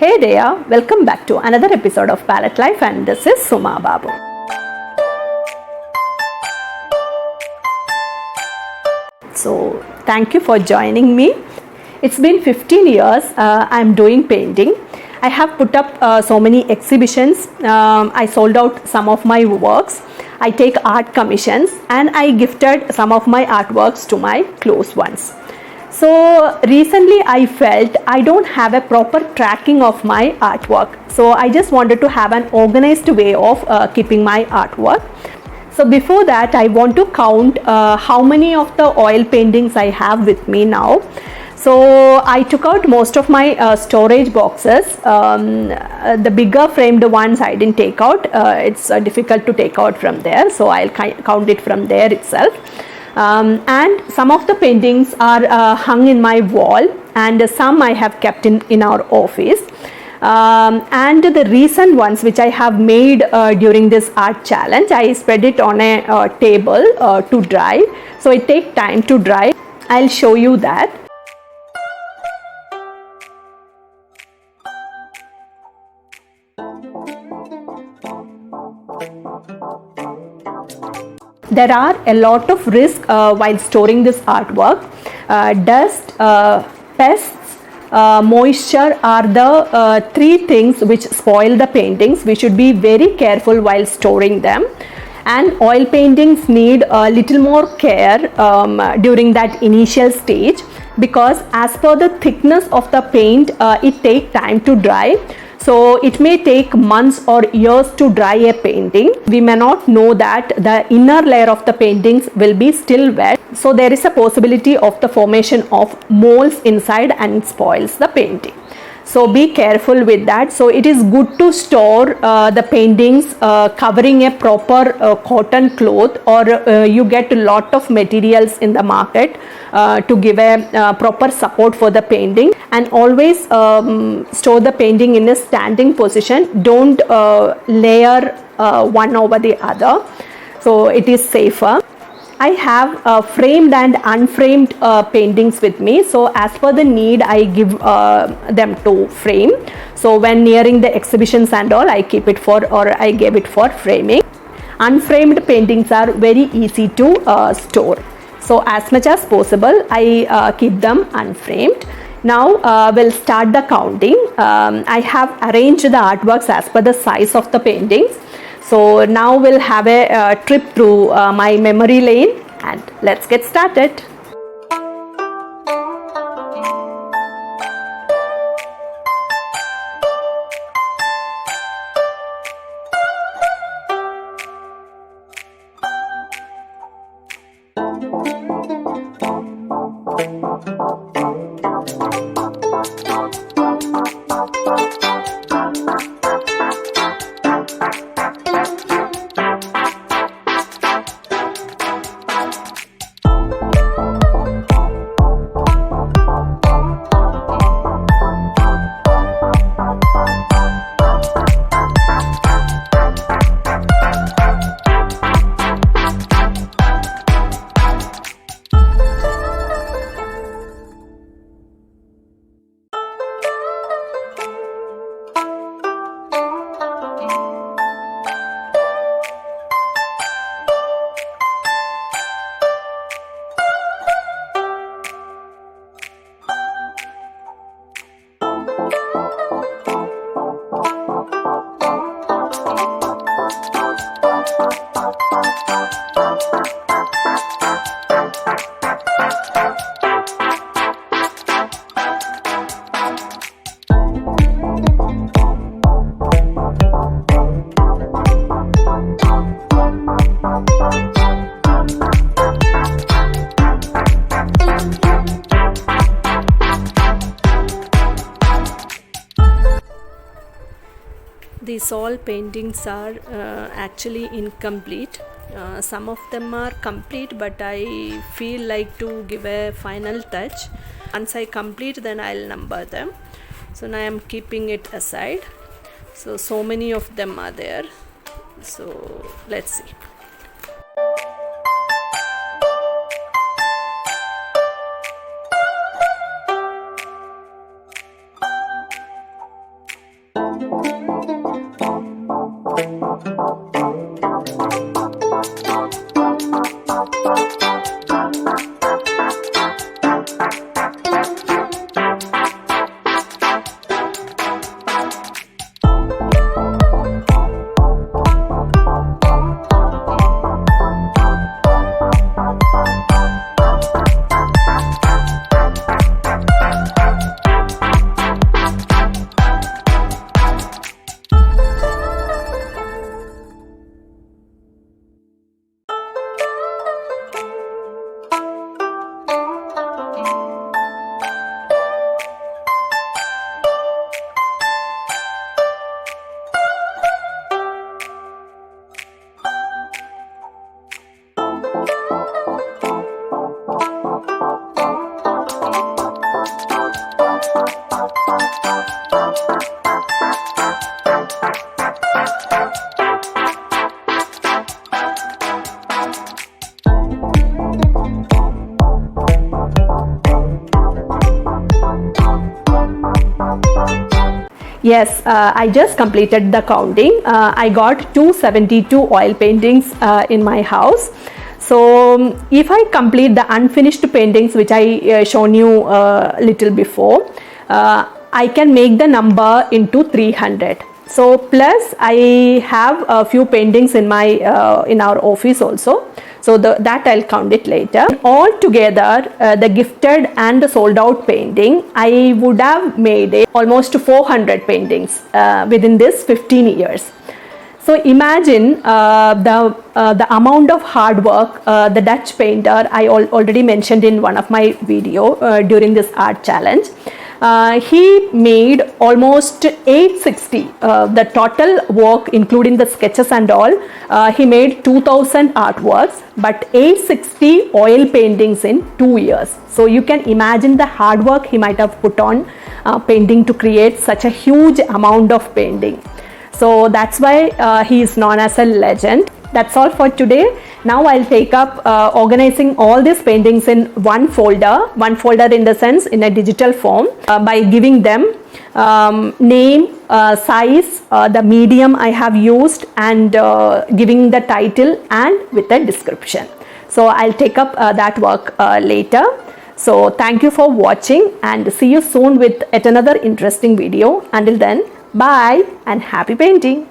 Hey there, welcome back to another episode of Palette Life, and this is SUMA BABU. So thank you for joining me. It's been 15 years I'm doing painting. I have put up so many exhibitions. I sold out some of my works. I take art commissions and I gifted some of my artworks to my close ones. So recently I felt I don't have a proper tracking of my artwork. So I just wanted to have an organized way of keeping my artwork. So before that, I want to count how many of the oil paintings I have with me now. So I took out most of my storage boxes. The bigger framed ones I didn't take out. It's difficult to take out from there, so I'll count it from there itself. And some of the paintings are hung in my wall, and some I have kept in our office. And the recent ones which I have made during this art challenge, I spread it on a table to dry. So it takes time to dry. I'll show you that. There are a lot of risks while storing this artwork. Dust, pests, moisture are the three things which spoil the paintings. We should be very careful while storing them. And oil paintings need a little more care during that initial stage, because as per the thickness of the paint, it takes time to dry. So it may take months or years to dry a painting. We may not know that the inner layer of the paintings will be still wet. So there is a possibility of the formation of molds inside and spoils the painting. So be careful with that. So it is good to store the paintings covering a proper cotton cloth, or you get a lot of materials in the market to give a proper support for the painting. And always store the painting in a standing position. Don't layer one over the other. So it is safer. I have framed and unframed paintings with me. So as per the need, I give them to frame. So when nearing the exhibitions and all, I keep it for, or I give it for framing. Unframed paintings are very easy to store. So as much as possible, I keep them unframed. Now we'll start the counting. I have arranged the artworks as per the size of the paintings. So now we'll have a trip through my memory lane, and let's get started. These all paintings are actually incomplete. Some of them are complete, but I feel like to give a final touch. Once I complete, then I'll number them. So now I'm keeping it aside. So many of them are there. So let's see. Yes, I just completed the counting. I got 272 oil paintings in my house. So if I complete the unfinished paintings which I shown you little before, I can make the number into 300. So plus I have a few paintings in my in our office also. So that I'll count it later. All together, the gifted and the sold out painting, I would have made almost 400 paintings within this 15 years. So imagine the amount of hard work the Dutch painter I already mentioned in one of my video during this art challenge. He made almost 860, the total work including the sketches and all, he made 2000 artworks, but 860 oil paintings in 2 years. So you can imagine the hard work he might have put on painting to create such a huge amount of painting. So that's why he is known as a legend. That's all for today. Now I'll take up organizing all these paintings in one folder in the sense in a digital form by giving them name, size, the medium I have used, and giving the title and with a description. So I'll take up that work later. So thank you for watching and see you soon with yet another interesting video. Until then, bye and happy painting.